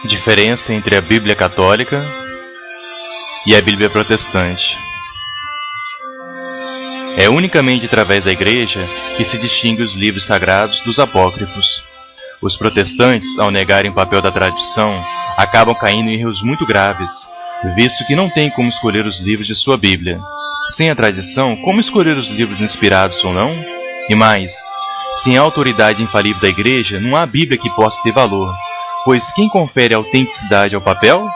Diferença entre a Bíblia católica e a Bíblia protestante. É unicamente através da Igreja que se distingue os livros sagrados dos apócrifos. Os protestantes, ao negarem o papel da tradição, acabam caindo em erros muito graves, visto que não têm como escolher os livros de sua Bíblia. Sem a tradição, como escolher os livros inspirados ou não? E mais, sem a autoridade infalível da Igreja, não há Bíblia que possa ter valor, pois quem confere autenticidade ao papel?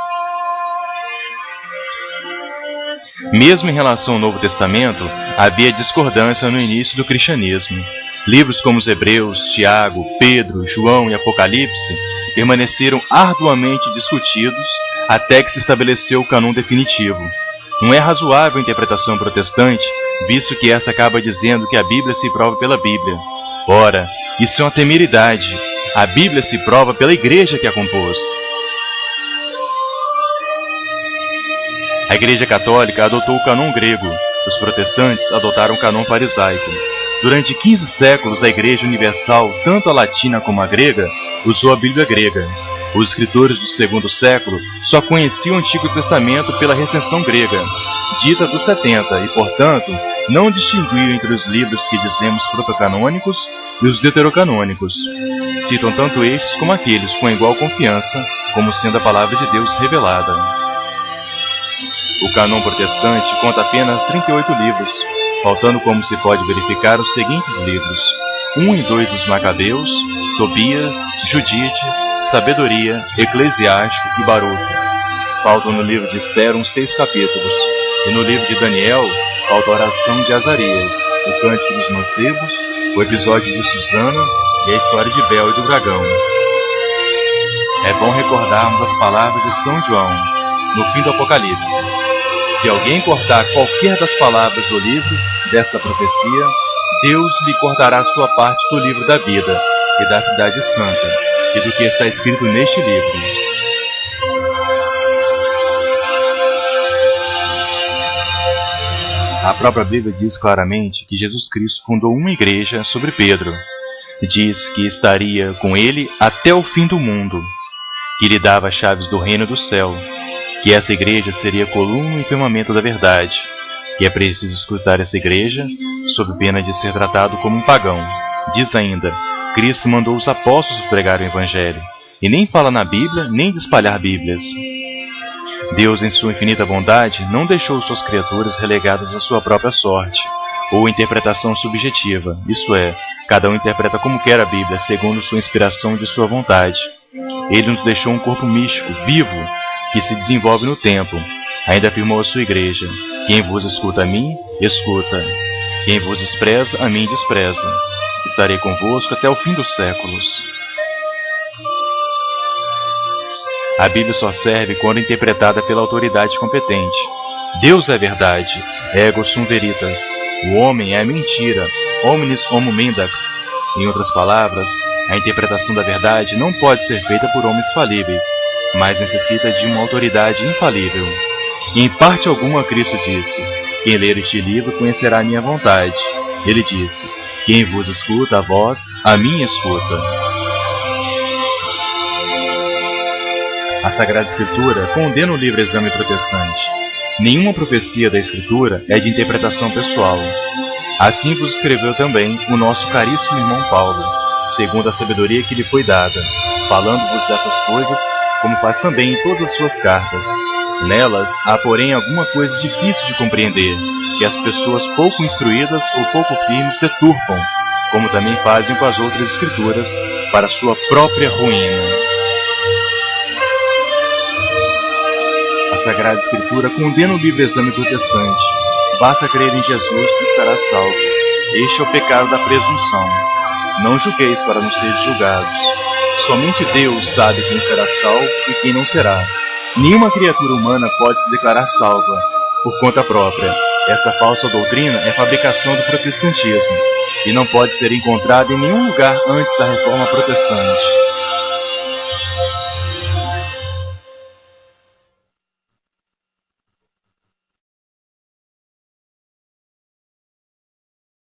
Mesmo em relação ao Novo Testamento, havia discordância no início do cristianismo. Livros como os Hebreus, Tiago, Pedro, João e Apocalipse permaneceram arduamente discutidos até que se estabeleceu o cânon definitivo. Não é razoável a interpretação protestante, visto que essa acaba dizendo que a Bíblia se prova pela Bíblia. Ora, isso é uma temeridade. A Bíblia se prova pela Igreja que a compôs. A Igreja Católica adotou o cânon grego, os protestantes adotaram o cânon farisaico. Durante 15 séculos, a Igreja Universal, tanto a latina como a grega, usou a Bíblia grega. Os escritores do segundo século só conheciam o Antigo Testamento pela recensão grega, dita dos 70, e, portanto, não distinguiam entre os livros que dizemos protocanônicos e os deuterocanônicos. Citam tanto estes como aqueles com igual confiança, como sendo a palavra de Deus revelada. O cânon protestante conta apenas 38 livros, faltando, como se pode verificar, os seguintes livros: 1 e 2 dos Macabeus, Tobias, Judite, Sabedoria, Eclesiástico e Baruque. Faltam no livro de Esther uns 6 capítulos, e no livro de Daniel falta a oração de Azarias, o Cântico dos Mancebos, o episódio de Susana e a história de Bel e do dragão. É bom recordarmos as palavras de São João, no fim do Apocalipse: se alguém cortar qualquer das palavras do livro desta profecia, Deus lhe cortará sua parte do livro da vida e da cidade santa, e do que está escrito neste livro. A própria Bíblia diz claramente que Jesus Cristo fundou uma igreja sobre Pedro. Diz que estaria com ele até o fim do mundo, que lhe dava as chaves do reino do céu, que essa igreja seria a coluna e firmamento da verdade, que é preciso escutar essa igreja sob pena de ser tratado como um pagão. Diz ainda: Cristo mandou os apóstolos pregar o Evangelho, e nem fala na Bíblia, nem de espalhar Bíblias. Deus, em sua infinita bondade, não deixou suas criaturas relegadas à sua própria sorte, ou interpretação subjetiva, isto é, cada um interpreta como quer a Bíblia, segundo sua inspiração e de sua vontade. Ele nos deixou um corpo místico, vivo, que se desenvolve no tempo. Ainda afirmou a sua igreja: quem vos escuta a mim, escuta. Quem vos despreza, a mim despreza. Estarei convosco até o fim dos séculos. A Bíblia só serve quando interpretada pela autoridade competente. Deus é verdade, ego sum veritas. O homem é a mentira, omnis homo mendax. Em outras palavras, a interpretação da verdade não pode ser feita por homens falíveis, mas necessita de uma autoridade infalível. E em parte alguma Cristo disse: quem ler este livro conhecerá a minha vontade. Ele disse: quem vos escuta, a vós, a mim escuta. A Sagrada Escritura condena o livre exame protestante. Nenhuma profecia da Escritura é de interpretação pessoal. Assim vos escreveu também o nosso caríssimo irmão Paulo, segundo a sabedoria que lhe foi dada, falando-vos dessas coisas, como faz também em todas as suas cartas. Nelas há, porém, alguma coisa difícil de compreender, que as pessoas pouco instruídas ou pouco firmes deturpam, como também fazem com as outras Escrituras, para sua própria ruína. A Sagrada Escritura condena o livre exame protestante. Basta crer em Jesus e estará salvo. Este é o pecado da presunção. Não julgueis para não seres julgados. Somente Deus sabe quem será salvo e quem não será. Nenhuma criatura humana pode se declarar salva por conta própria. Esta falsa doutrina é fabricação do protestantismo e não pode ser encontrada em nenhum lugar antes da Reforma Protestante.